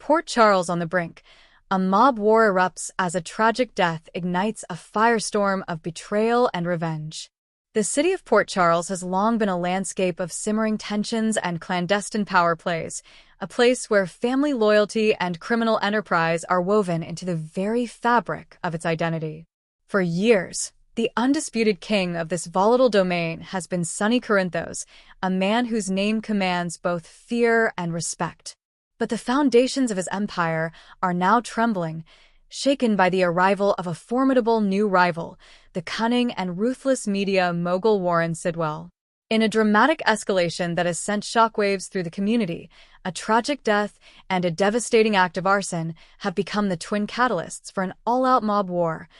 Port Charles on the brink, a mob war erupts as a tragic death ignites a firestorm of betrayal and revenge. The city of Port Charles has long been a landscape of simmering tensions and clandestine power plays, a place where family loyalty and criminal enterprise are woven into the very fabric of its identity. For years, the undisputed king of this volatile domain has been Sonny Corinthos, a man whose name commands both fear and respect. But the foundations of his empire are now trembling, shaken by the arrival of a formidable new rival, the cunning and ruthless media mogul Warren Sidwell. In a dramatic escalation that has sent shockwaves through the community, a tragic death and a devastating act of arson have become the twin catalysts for an all-out mob war,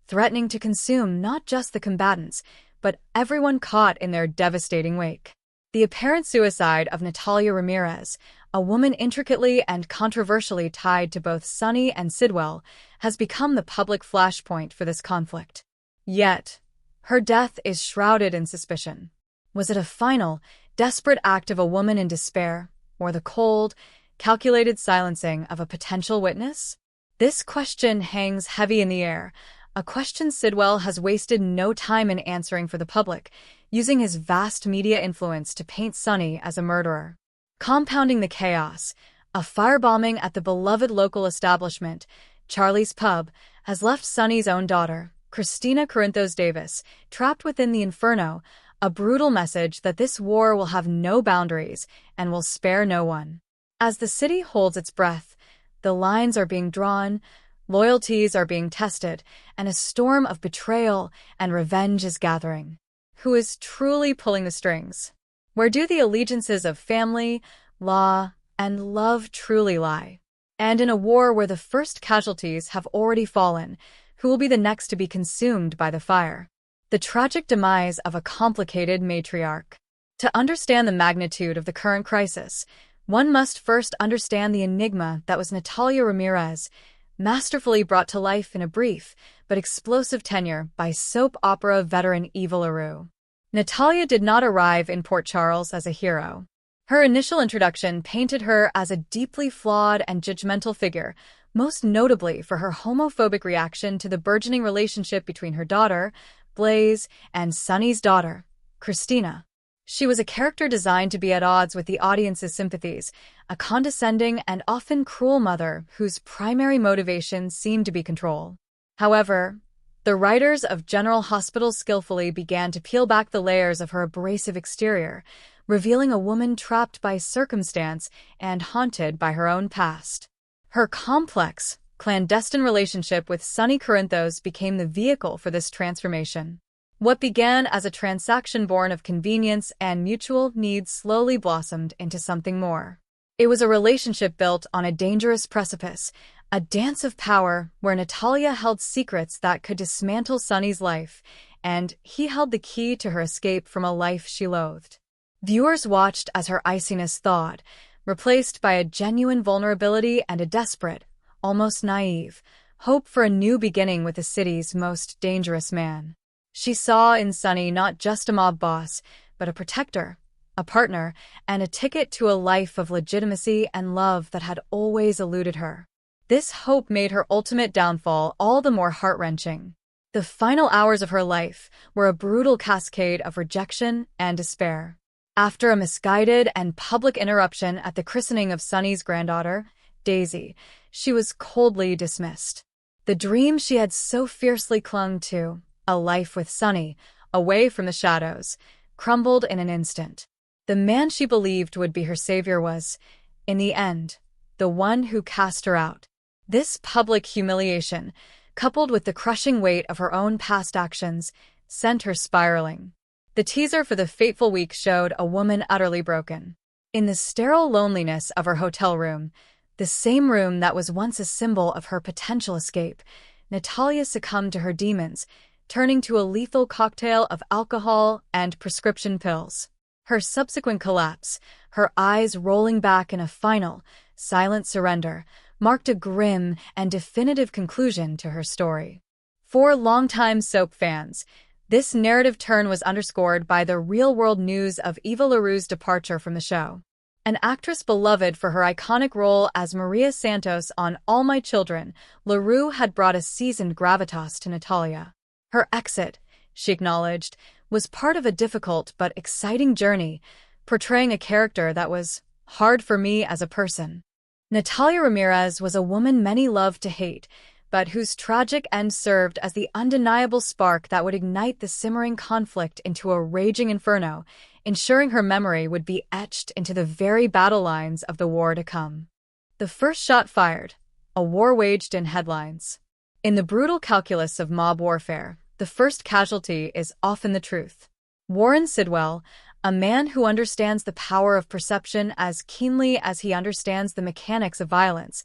threatening to consume not just the combatants, but everyone caught in their devastating wake. The apparent suicide of Natalia Ramirez, a woman intricately and controversially tied to both Sonny and Sidwell, has become the public flashpoint for this conflict. Yet, her death is shrouded in suspicion. Was it a final, desperate act of a woman in despair, or the cold, calculated silencing of a potential witness? This question hangs heavy in the air, a question Sidwell has wasted no time in answering for the public, using his vast media influence to paint Sonny as a murderer. Compounding the chaos, a firebombing at the beloved local establishment, Charlie's Pub, has left Sonny's own daughter, Christina Corinthos Davis, trapped within the inferno, a brutal message that this war will have no boundaries and will spare no one. As the city holds its breath, the lines are being drawn, loyalties are being tested, and a storm of betrayal and revenge is gathering. Who is truly pulling the strings? Where do the allegiances of family, law, and love truly lie? And in a war where the first casualties have already fallen, who will be the next to be consumed by the fire? The tragic demise of a complicated matriarch. To understand the magnitude of the current crisis, one must first understand the enigma that was Natalia Ramirez, masterfully brought to life in a brief but explosive tenure by soap opera veteran Eva LaRue. Natalia did not arrive in Port Charles as a hero. Her initial introduction painted her as a deeply flawed and judgmental figure, most notably for her homophobic reaction to the burgeoning relationship between her daughter, Blaze, and Sonny's daughter, Christina. She was a character designed to be at odds with the audience's sympathies, a condescending and often cruel mother whose primary motivation seemed to be control. However, the writers of General Hospital skillfully began to peel back the layers of her abrasive exterior, revealing a woman trapped by circumstance and haunted by her own past. Her complex, clandestine relationship with Sonny Corinthos became the vehicle for this transformation. What began as a transaction born of convenience and mutual need slowly blossomed into something more. It was a relationship built on a dangerous precipice, a dance of power where Natalia held secrets that could dismantle Sonny's life, and he held the key to her escape from a life she loathed. Viewers watched as her iciness thawed, replaced by a genuine vulnerability and a desperate, almost naive, hope for a new beginning with the city's most dangerous man. She saw in Sonny not just a mob boss, but a protector, a partner, and a ticket to a life of legitimacy and love that had always eluded her. This hope made her ultimate downfall all the more heart-wrenching. The final hours of her life were a brutal cascade of rejection and despair. After a misguided and public interruption at the christening of Sonny's granddaughter, Daisy, she was coldly dismissed. The dream she had so fiercely clung to, a life with Sonny, away from the shadows, crumbled in an instant. The man she believed would be her savior was, in the end, the one who cast her out. This public humiliation, coupled with the crushing weight of her own past actions, sent her spiraling. The teaser for the fateful week showed a woman utterly broken. In the sterile loneliness of her hotel room, the same room that was once a symbol of her potential escape, Natalia succumbed to her demons, turning to a lethal cocktail of alcohol and prescription pills. Her subsequent collapse, her eyes rolling back in a final, silent surrender, marked a grim and definitive conclusion to her story. For longtime soap fans, this narrative turn was underscored by the real-world news of Eva LaRue's departure from the show. An actress beloved for her iconic role as Maria Santos on All My Children, LaRue had brought a seasoned gravitas to Natalia. Her exit, she acknowledged, was part of a difficult but exciting journey, portraying a character that was hard for me as a person. Natalia Ramirez was a woman many loved to hate, but whose tragic end served as the undeniable spark that would ignite the simmering conflict into a raging inferno, ensuring her memory would be etched into the very battle lines of the war to come. The first shot fired, a war waged in headlines. In the brutal calculus of mob warfare, the first casualty is often the truth. Warren Sidwell, a man who understands the power of perception as keenly as he understands the mechanics of violence,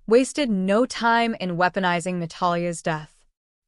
wasted no time in weaponizing Natalia's death.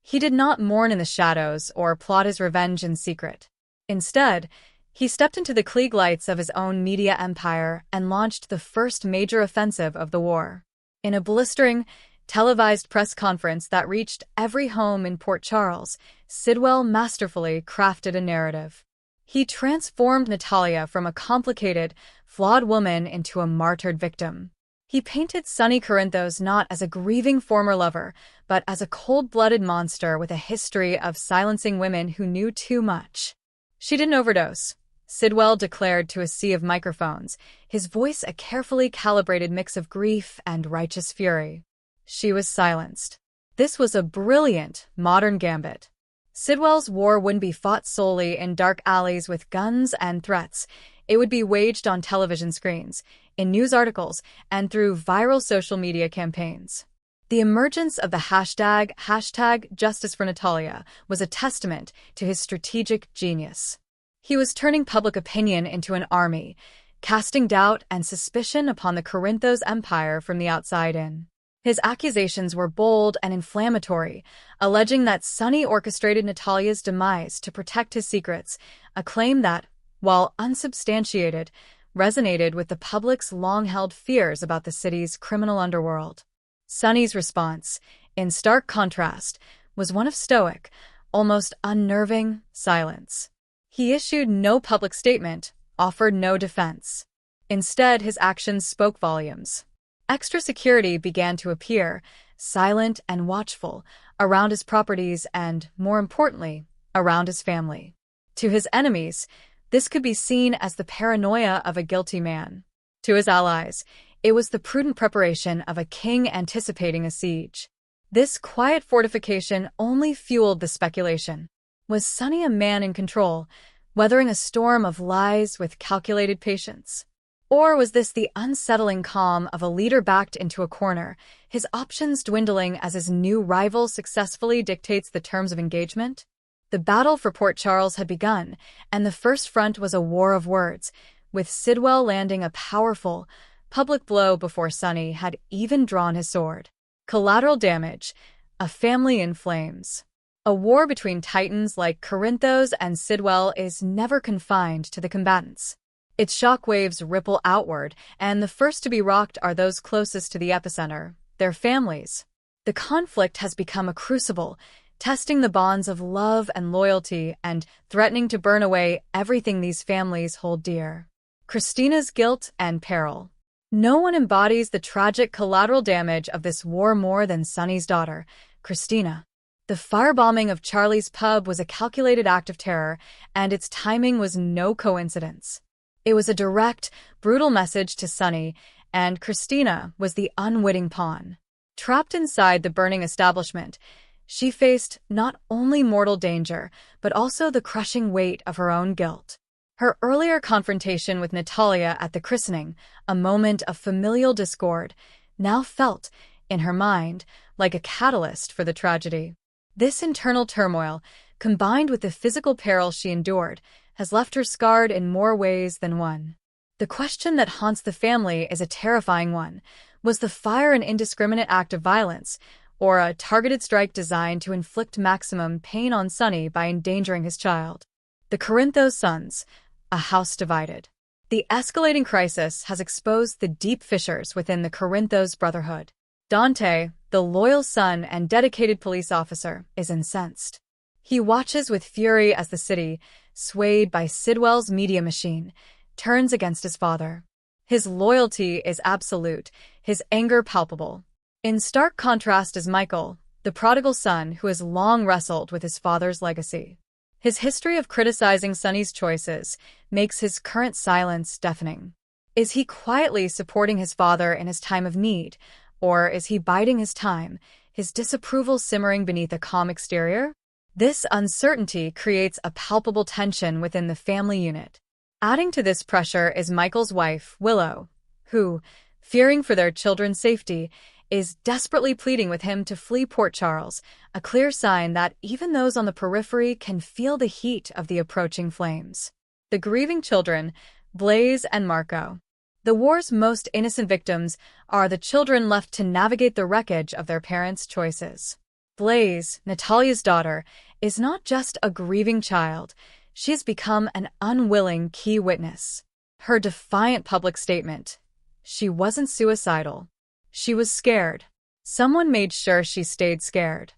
He did not mourn in the shadows or plot his revenge in secret. Instead, he stepped into the Klieg lights of his own media empire and launched the first major offensive of the war. In a blistering, televised press conference that reached every home in Port Charles, Sidwell masterfully crafted a narrative. He transformed Natalia from a complicated, flawed woman into a martyred victim. He painted Sonny Corinthos not as a grieving former lover, but as a cold-blooded monster with a history of silencing women who knew too much. She didn't overdose, Sidwell declared to a sea of microphones, his voice a carefully calibrated mix of grief and righteous fury. She was silenced. This was a brilliant, modern gambit. Sidwell's war wouldn't be fought solely in dark alleys with guns and threats. It would be waged on television screens, in news articles, and through viral social media campaigns. The emergence of the hashtag Justice for Natalia was a testament to his strategic genius. He was turning public opinion into an army, casting doubt and suspicion upon the Corinthos empire from the outside in. His accusations were bold and inflammatory, alleging that Sonny orchestrated Natalia's demise to protect his secrets, a claim that, while unsubstantiated, resonated with the public's long-held fears about the city's criminal underworld. Sonny's response, in stark contrast, was one of stoic, almost unnerving silence. He issued no public statement, offered no defense. Instead, his actions spoke volumes. Extra security began to appear, silent and watchful, around his properties and, more importantly, around his family. To his enemies, this could be seen as the paranoia of a guilty man. To his allies, it was the prudent preparation of a king anticipating a siege. This quiet fortification only fueled the speculation. Was Sonny a man in control, weathering a storm of lies with calculated patience? Or was this the unsettling calm of a leader backed into a corner, his options dwindling as his new rival successfully dictates the terms of engagement? The battle for Port Charles had begun, and the first front was a war of words, with Sidwell landing a powerful, public blow before Sonny had even drawn his sword. Collateral damage, a family in flames. A war between titans like Corinthos and Sidwell is never confined to the combatants. Its shockwaves ripple outward, and the first to be rocked are those closest to the epicenter, their families. The conflict has become a crucible, testing the bonds of love and loyalty and threatening to burn away everything these families hold dear. Christina's guilt and peril. No one embodies the tragic collateral damage of this war more than Sonny's daughter, Christina. The firebombing of Charlie's pub was a calculated act of terror, and its timing was no coincidence. It was a direct, brutal message to Sonny, and Christina was the unwitting pawn. Trapped inside the burning establishment, she faced not only mortal danger, but also the crushing weight of her own guilt. Her earlier confrontation with Natalia at the christening, a moment of familial discord, now felt, in her mind, like a catalyst for the tragedy. This internal turmoil, combined with the physical peril she endured, has left her scarred in more ways than one. The question that haunts the family is a terrifying one. Was the fire an indiscriminate act of violence, or a targeted strike designed to inflict maximum pain on Sonny by endangering his child? The Corinthos sons, a house divided. The escalating crisis has exposed the deep fissures within the Corinthos brotherhood. Dante, the loyal son and dedicated police officer, is incensed. He watches with fury as the city, swayed by Sidwell's media machine, turns against his father. His loyalty is absolute, his anger palpable. In stark contrast is Michael, the prodigal son who has long wrestled with his father's legacy. His history of criticizing Sonny's choices makes his current silence deafening. Is he quietly supporting his father in his time of need, or is he biding his time, his disapproval simmering beneath a calm exterior? This uncertainty creates a palpable tension within the family unit. Adding to this pressure is Michael's wife, Willow, who, fearing for their children's safety, is desperately pleading with him to flee Port Charles, a clear sign that even those on the periphery can feel the heat of the approaching flames. The grieving children, Blaze and Marco. The war's most innocent victims are the children left to navigate the wreckage of their parents' choices. Blaze, Natalia's daughter, is not just a grieving child, she has become an unwilling key witness. Her defiant public statement, "She wasn't suicidal. She was scared. Someone made sure she stayed scared,"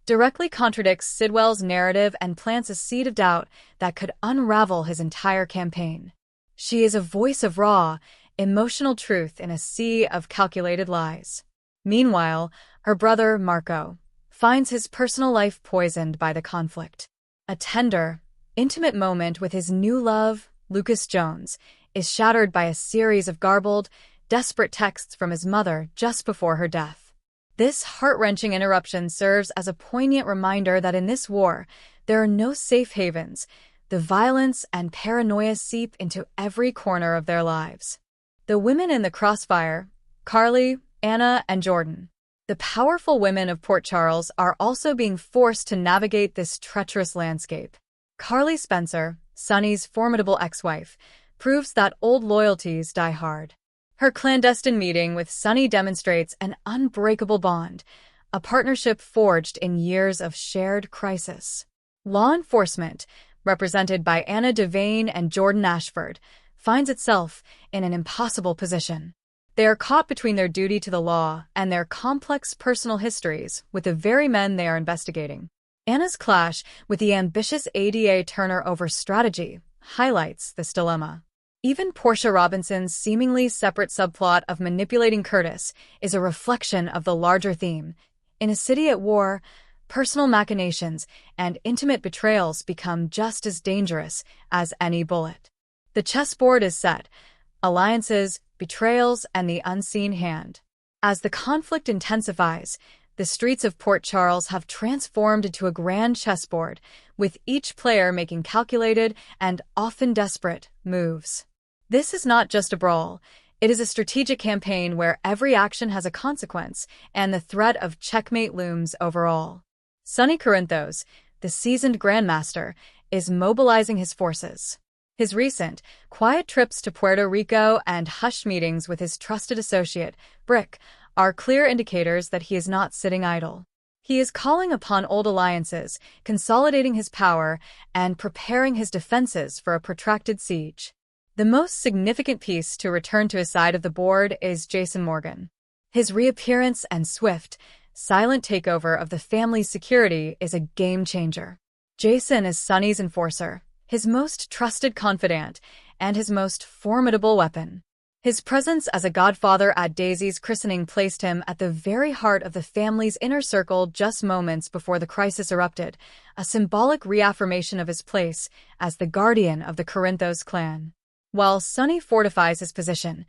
directly contradicts Sidwell's narrative and plants a seed of doubt that could unravel his entire campaign. She is a voice of raw, emotional truth in a sea of calculated lies. Meanwhile, her brother, Marco, finds his personal life poisoned by the conflict. A tender, intimate moment with his new love, Lucas Jones, is shattered by a series of garbled, desperate texts from his mother just before her death. This heart-wrenching interruption serves as a poignant reminder that in this war, there are no safe havens. The violence and paranoia seep into every corner of their lives. The women in the crossfire, Carly, Anna, and Jordan. The powerful women of Port Charles are also being forced to navigate this treacherous landscape. Carly Spencer, Sonny's formidable ex-wife, proves that old loyalties die hard. Her clandestine meeting with Sonny demonstrates an unbreakable bond, a partnership forged in years of shared crisis. Law enforcement, represented by Anna Devane and Jordan Ashford, finds itself in an impossible position. They are caught between their duty to the law and their complex personal histories with the very men they are investigating. Anna's clash with the ambitious ADA Turner over strategy highlights this dilemma. Even Portia Robinson's seemingly separate subplot of manipulating Curtis is a reflection of the larger theme. In a city at war, personal machinations and intimate betrayals become just as dangerous as any bullet. The chessboard is set, alliances, betrayals, and the unseen hand. As the conflict intensifies, the streets of Port Charles have transformed into a grand chessboard, with each player making calculated and often desperate moves. This is not just a brawl, it is a strategic campaign where every action has a consequence, and the threat of checkmate looms over all. Sonny Corinthos, the seasoned grandmaster, is mobilizing his forces. His recent, quiet trips to Puerto Rico and hushed meetings with his trusted associate, Brick, are clear indicators that he is not sitting idle. He is calling upon old alliances, consolidating his power, and preparing his defenses for a protracted siege. The most significant piece to return to his side of the board is Jason Morgan. His reappearance and swift, silent takeover of the family's security is a game-changer. Jason is Sonny's enforcer, his most trusted confidant, and his most formidable weapon. His presence as a godfather at Daisy's christening placed him at the very heart of the family's inner circle just moments before the crisis erupted, a symbolic reaffirmation of his place as the guardian of the Corinthos clan. While Sonny fortifies his position,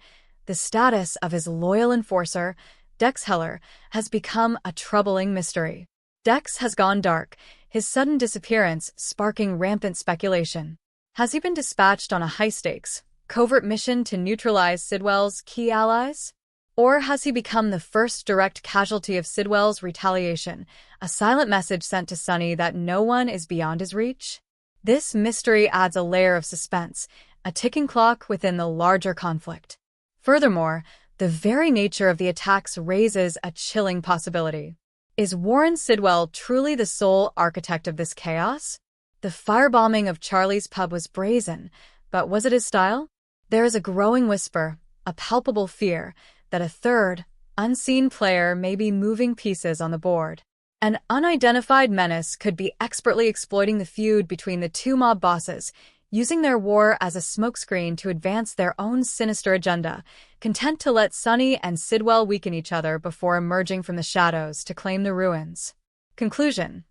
the status of his loyal enforcer, Dex Heller, has become a troubling mystery. Dex has gone dark, his sudden disappearance sparking rampant speculation. Has he been dispatched on a high-stakes, covert mission to neutralize Sidwell's key allies? Or has he become the first direct casualty of Sidwell's retaliation, a silent message sent to Sonny that no one is beyond his reach? This mystery adds a layer of suspense, a ticking clock within the larger conflict. Furthermore, the very nature of the attacks raises a chilling possibility. Is Warren Sidwell truly the sole architect of this chaos? The firebombing of Charlie's pub was brazen, but was it his style? There is a growing whisper, a palpable fear, that a third, unseen player may be moving pieces on the board. An unidentified menace could be expertly exploiting the feud between the two mob bosses, using their war as a smokescreen to advance their own sinister agenda, content to let Sonny and Sidwell weaken each other before emerging from the shadows to claim the ruins. Conclusion: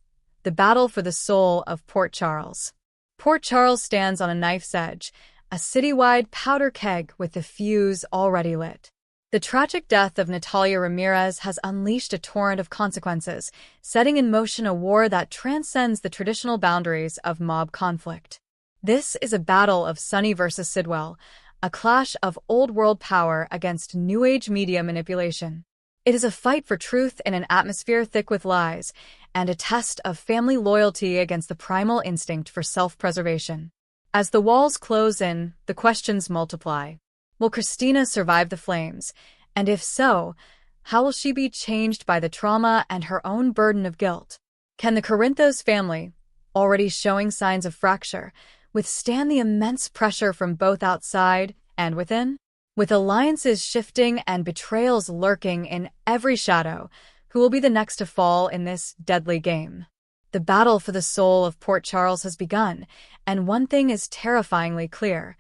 the battle for the soul of Port Charles. Port Charles stands on a knife's edge, a citywide powder keg with the fuse already lit. The tragic death of Natalia Ramirez has unleashed a torrent of consequences, setting in motion a war that transcends the traditional boundaries of mob conflict. This is a battle of Sonny versus Sidwell, a clash of old-world power against new-age media manipulation. It is a fight for truth in an atmosphere thick with lies, and a test of family loyalty against the primal instinct for self-preservation. As the walls close in, the questions multiply. Will Christina survive the flames? And if so, how will she be changed by the trauma and her own burden of guilt? Can the Corinthos family, already showing signs of fracture, withstand the immense pressure from both outside and within? With alliances shifting and betrayals lurking in every shadow, who will be the next to fall in this deadly game? The battle for the soul of Port Charles has begun, and one thing is terrifyingly clear.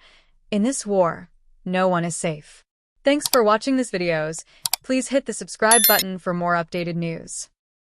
In this war, no one is safe. Thanks for watching this videos. Please hit the subscribe button for more updated news.